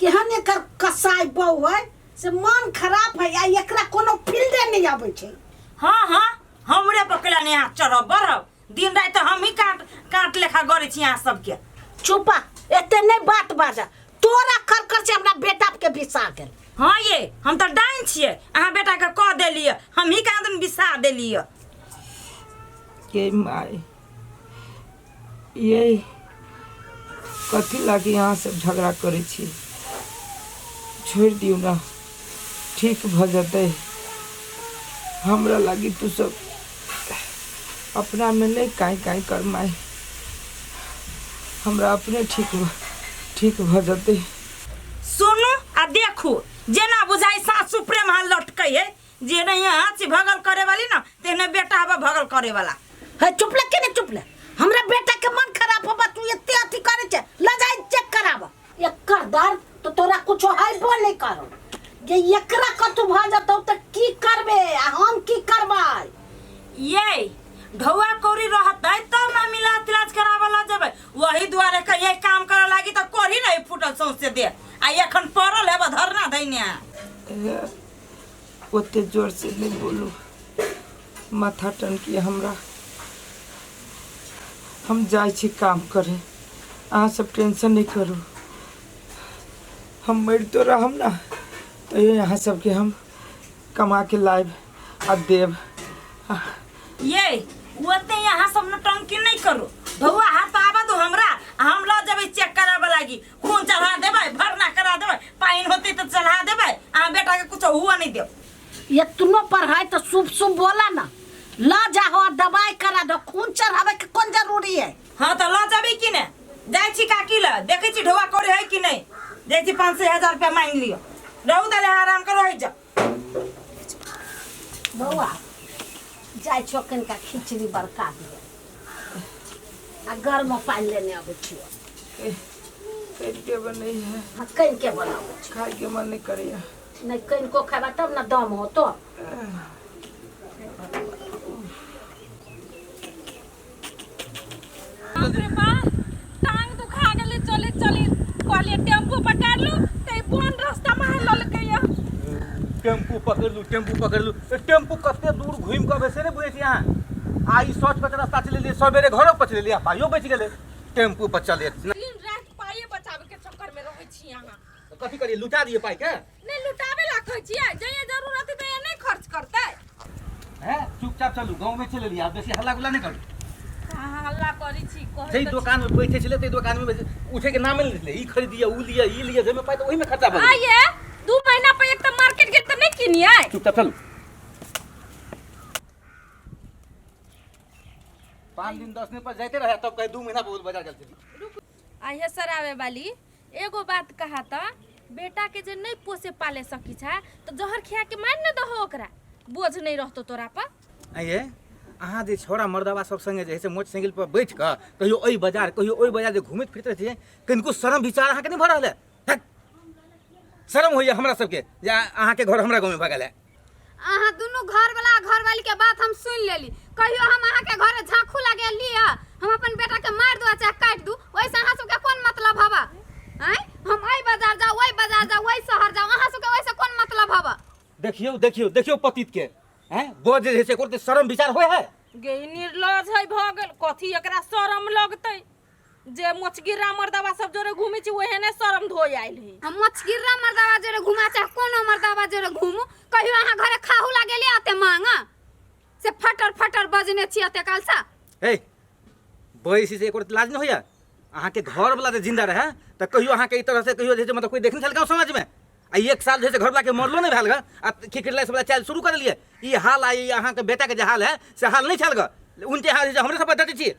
केहन एकर कसाई बहू है से मन खराब है या एकरा कोनो फील्डे नहीं आबै छै। हाँ हाँ हमरे पकड़ा ने यहाँ चढ़ब बढ़ब दिन रात हम ही काट काट लेखा गरे छी यहाँ सबके। चुपा एते नहीं बात बाजा तोरा कर कर से हमरा बेटा के बिसा गेल। हाँ ये हम तो डाइन छिए अहाँ बेटा के कह देलिए हम ही कहाँ दिन बिसा देलिए। ये माय ये कथी लागी यहाँ से झगड़ा करे छी छोड़ दियो ना ठीक भ जते हमरा लागी तू सब अपना में नहीं काई कर माय हमरा अपने ठीक भ जते। सुनू आ देखू जेना बुझाई सासु प्रेम हाल लटकै है जे नहीं हाथ भगल करे वाली ना तेने बेटा हवा भगल करे वाला है। चुप ले के चुप ले हमरा बेटा के मन खराब होबा तू एते अथी करे छे लजाई चेक कराबा एकर दर तो तोरा कुछ हाइबो नहीं करो जे एकरा कतु भ जतौ त की करबे आ हम की करबै। ये ढौआ कौरी रहतै तब ना मिला इलाज करावला जेबै वही दुआरे के ये काम करे लागी त कोरी नहीं फुटल सौंसे दे आ एखन पड़ल है धरना दैने। ओते जोर से नहीं बोलू माथा टनकी हमरा हम जाय छी काम करे अहाँ सब टेंशन नहीं करू हम मर तो रहम ना तो यहाँ सबके हम कमा के लाइब आ देव। ये ओते यहाँ सब नौटंकी नहीं करू भौआ हाथ आबा दो हमरा हम ल जेबै चेक कराबे लागी खून चढ़ा देबै भरना करा देबै पाइन होते तो चढ़ा देबै आ बेटा के कुछ हुआ नहीं देब। ये तुनो पढ़ाई तो शुभ बोला ना ला जाओ दवाई करा दो खून चढ़ावे के कौन जरूरी है। हाँ तो ल जेबै कि ने जाय छी काकी ल देखै छी ढौआ करे है कि नहीं जाय छी 500,000 रुपया मांग लियो रहू दले आराम कर रह जा। बउआ जाय छो कनिका खिचड़ी बरका दिए आ गरम पानी लेने आबै छियो कहीं के बने है हाँ कहीं के बनाबो छी खाए के मन नहीं करे नहीं कहीं को खाबा तब ना दम हो तो। अरे बा टांग दुखा गेले चली चली कहलिए टेम्पू पकड़ लू ते बोन रास्ता में लल गया टेम्पू पकड़ लू टेम्पू कते दूर घूम के बेसे ने बुझे छी यहाँ आई सोच पे रास्ता चले लिए सबेरे घरों पर चले लिए पाइयो बच गेले टेम्पू पर चले दिन रात पाइए बचावे के चक्कर में रहै छी यहाँ कथी करिए लुटा दिए पाई के नहीं लुटावे ला कहै छी जये जरूरत है नहीं खर्च करते हैं चुपचाप चलू गांव में चले लिए बेसी हल्ला गुल्ला नहीं करू हल्ला करी छी कहै जई दुकान में बैठे चले ते दुकान में उठे के नाम ले ले ई खरीदिए ऊ लिए ई लिए जेमे पाई तो ओही में खर्चा बन आइए 2 महीना पे एक तो मार्केट के तो नहीं किनिए चुपचाप चलू 5 दिन 10 दिन पर जाते रहे तब कहे 2 महीना बहुत बाजार चलती। आइए सरावे वाली एगो बात कहा था बेटा के जे नहीं पोसे पाले सकी छा तो जहर खिया के मार न दहो ओकरा बोझ नहीं रहतो तोरा पर। आइए अहाँ जे छोरा मर्दवा सब संगे जे है से मोटरसाइकिल पर बैठ के कहियो ओई बाजार कहियो ओई बाजार जे घूमत फिरत रहे कनको शर्म विचार अहाँ के नहीं भरल है शर्म होइए हमरा सबके जे अहाँ के घर हमरा गांव में भगल है। अहाँ दुनू घर वाला घर वाली के बात हम सुन लेली कहियो हम अहाँ के घर झांखू लगे लिया हम अपन बेटा के मार दू चाहे काट दू वैसे अहाँ सब के कौन मतलब हवा हैं हम ओई बाजार जाओ ओई बाजार जाओ ओई शहर जाओ अहाँ सब के वैसे कौन मतलब हवा। देखियो पतित के हैं बोझ जे से करते शर्म विचार होय है गे निर्लज है भ गेल कथी एकरा शरम लगतै जे मोचगिरा मर्दवा सब जोरे घूमे छी ओहेने शरम धोय आइल है। हम मछगिरा मर्दावा जोरे घुमा चाहे कोनो मर्दावा जोरे घुमू कहियो अहाँ घरे खाहू लागेली आते मांगा से फटर बजने छी आते कालसा हे बैसी से एकर लाज न होया अहाँ के घर वाला जे जिंदा रहे त कहियो अहाँ के ई तरह से कहियो जे मतलब कोई देखन चल गांव समाज में आ 1 साल जैसे घर वाला के मरलो नहीं भेल ग आ खिखिरला सब चल शुरू कर लिए ई हाल आई अहाँ के बेटा के जे हाल है से हाल नहीं छल ग उनते हाल हमरे सब डटे छी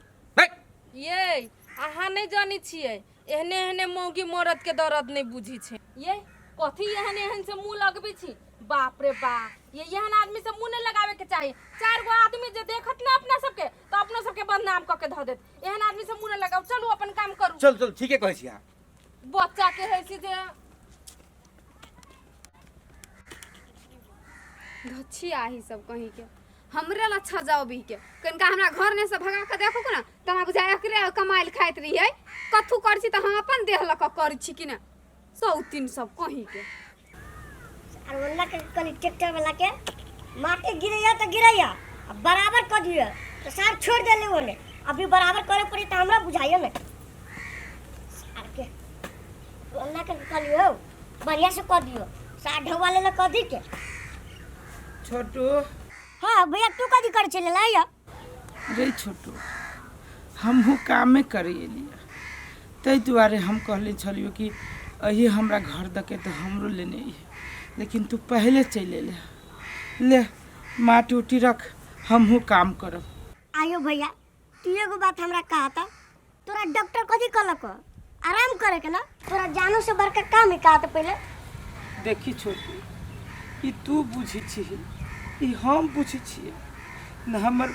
ये अहाँ नहीं जानी छिए एहने एहने मौगी मरद के दर्द नहीं बुझी छे ये कथी एहन एहन से मुंह लगबी छी बाप रे बाप ये एहन आदमी से मुंह नहीं लगावे के चाहिए 4 गो आदमी जे देखत ना अपना सबके तो अपना सबके बदनाम क के ध देत एहन आदमी से मुंह नहीं लगाओ चलू अपन काम करू चल ठीक है कहै छी अहाँ बच्चा के है छी जे धच्छी आही सब कहीं के हमरे ला अच्छा जाओ भी के कनका हमरा घर ने से भगा के देखो ना तना बुझाय एकरे कमाइल खाइत रही है कथू कर छी त हम अपन देह लक कर छी कि ना सौतीन सब कहीं के। और वल्ला के कली ट्रैक्टर वाला के माटी गिरैया तो गिरैया अब बराबर कर दियो तो सार छोड़ देले ओने अभी बराबर करे पड़ी तो हमरा बुझाइयो ने सार के वल्ला के कली हो बढ़िया से कर दियो सार ढवा ले कर दी के। छोटू हां भैया तू कदी कर चले लाया रे छोटू हमहू कामे करे लिया तै दुआरे हम कहले छलियो कि अही हमरा घर दके तो हमरो लेने है लेकिन तू पहले चले ले माटी उटी रख हमहू काम करब। आयो भैया तू एगो बात हमरा कहा था तोरा डॉक्टर कदी कहलक आराम करे के ना तोरा जानो से बड़का काम है कहा था पहले। देखी छोटू ई तू बुझी छी ई हम बुझी छी न हमर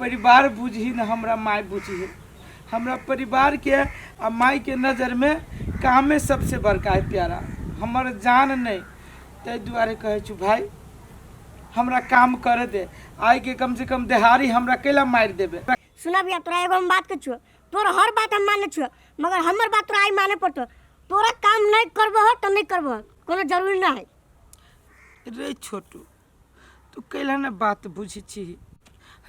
परिवार बुझी न हमरा माय बुझी है हमरा परिवार के आ माई के नज़र में कामे सबसे बड़का है प्यारा हमर जान नहीं तै दुआरे कहे छु भाई हमरा काम करे दे आई के कम से कम दिहाड़ी हमरा केला मार देबे। सुना भैया तोरा एगो हम बात कछु तोरा हर बात हम माने छु मगर हमर बात तोरा आई माने पड़तो तोरा काम नहीं करबो तो नहीं करबो कोनो जरूरी ना है। रे छोटू तू कैला ना बात बुझी छी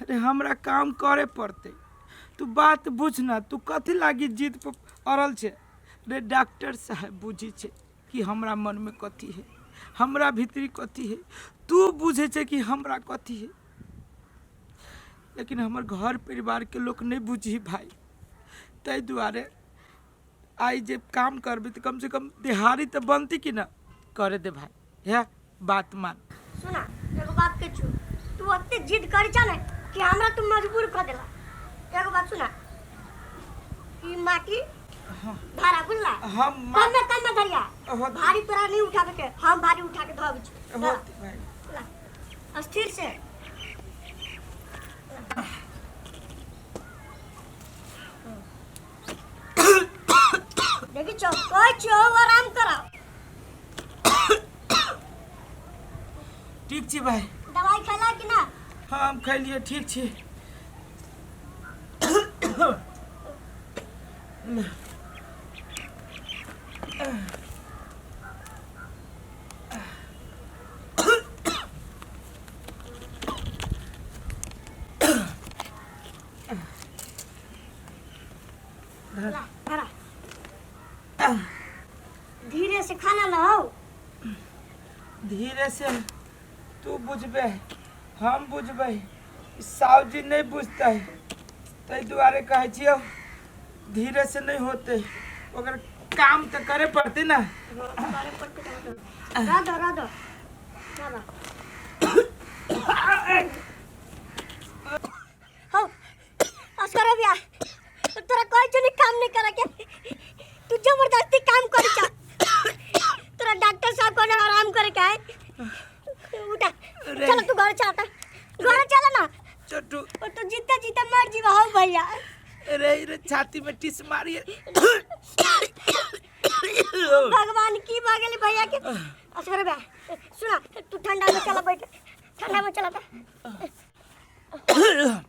अरे हमरा काम करे पड़ते तू बात बुझ ना तू कथी लागी जिद पर अड़ल छे रे डॉक्टर साहब बुझी छे कि हमरा मन में कथी है हमरा भीतरी कथी है तू बुझे छे कि हमरा कथी है लेकिन हमर घर परिवार के लोग नहीं बुझी भाई तै दुआरे आई जे काम करबे तो कम से कम दिहाड़ी तो बनती कि ना करे दे भाई है बात मान। सुना एगो बात कछु तू ओते जिद करी छ ना कि हमरा तू मजबूर कर देला। एगो बात सुना ई माटी भाड़ा बुल्ला हम कम में धरिया भारी तोरा नहीं उठावे के हम भारी उठा के धोब छी भाई स्थिर से देखी चो कोई चो आराम करा ठीक छी भाई दवाई खैला कि ना। हाँ हम खैलिए ठीक छी। धीरे से खाना लाओ धीरे से तू बुझबे हम बुझबे साहु जी नहीं बुझते है तै दुआरे कहे छियो धीरे से नहीं होते अगर काम तो करे पड़ते ना। राधो हो अस्कर भैया तोरा कोई चुनी काम नहीं करे के तू जबरदस्ती काम कर जा तोरा डॉक्टर साहब को आराम करे के है उठा चल तू घर चल ना छोटू तो जीते मर जीवा हो भैया रे छाती में टिस मारिए भगवान की भागली भैया के। अस्कर भैया सुना तू ठंडा में चला बैठ ठंडा में चला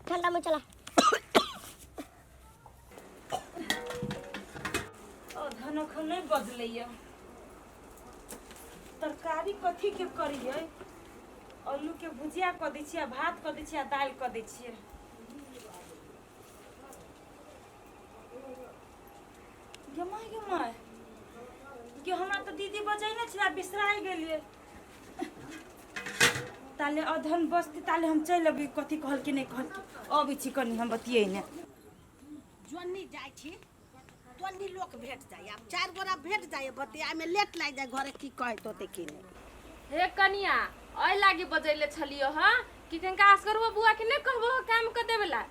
ठंडा में चला धनो खन नहीं बदलैया तरकारी कथी के करिए आलू के भुजिया क दै छियै भात क दै छियै दाल क दै छियै। गमाय कि हमरा तो दीदी बजैने छला बिसराइ गेलिए ताले अधन बस्ती ताले हम चल अबी कथी कहल कि नहीं कहल कि अबी छी कनी हम बतियै ने जोन्नी जाय छी जोन्नी लोक भेट जाय अब 4 गोरा भेट जाय बतिया में लेट लाग जाय घरे की कहै तो ते की नहीं हे कनिया ओइ लागी बजैले छलियो ह कि कनका आसकरवा बुआ के नहीं कहबो काम क देवेला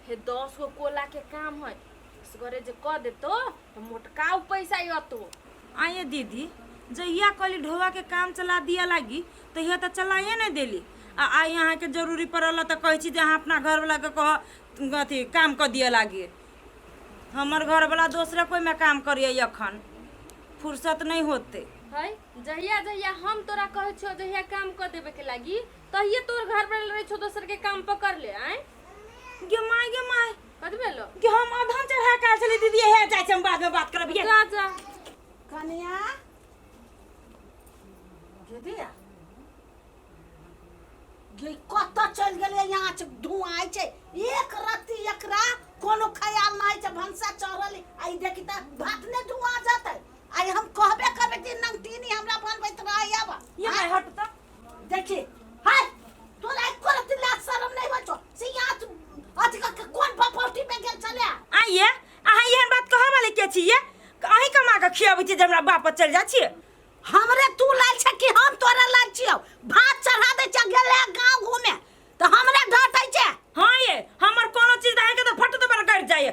हे 10 गो कोला के काम है असगरे जे क देतो तो मोटका पैसा यतो। आइए दीदी जहिया कली ढोवा के काम चला दिया लागी तहिया तो चलाइए नहीं देली आ यहाँ के जरूरी पड़ल तो कहे जे अहाँ अपना घर वाला के कह अथी काम कर दिया लागी हमर घर वाला दूसरे कोई में काम करिए अखन फुर्सत नहीं होते है जहिया जहिया हम तोरा कहै छो जहिया काम क देबे के लागी तहिया तोर घर पर रहे छो दोसर के काम पकड़ ले आए गे माय कद बेलो कि हम आधा चढ़ा के चली दीदी हे जाय हम बाद में बात करब ये राजा कन्या दीदी ये कत चल गेले यहाँ से धुआं आइ छै एक रत्ती एकरा कोनो ख्याल नहीं छै भंसा चढ़ल आई देखी त भात ने धुआं जाते आई हम कहबे करबे कि नंगटीनी हमरा बनबैत रही अब ये मैं हट तो देखी हाय तोरा एक रत्ती लाज शरम नहीं बचो से यहाँ अथी का कौन बपौटी में गेल चले आइए अहाँ एहन बात कहे वाले के छिए अहीं कमा के खियाबै छी जे हमरा बाप पर चल जा छिए हमरे तू लाल छ कि हम तोरा लाल छियो भात चढ़ा दे छ गेले गांव घूमे तो हमरे डांटै छै हाँ ये हमर कोनो चीज रहे के तो फट तो पर कट जाए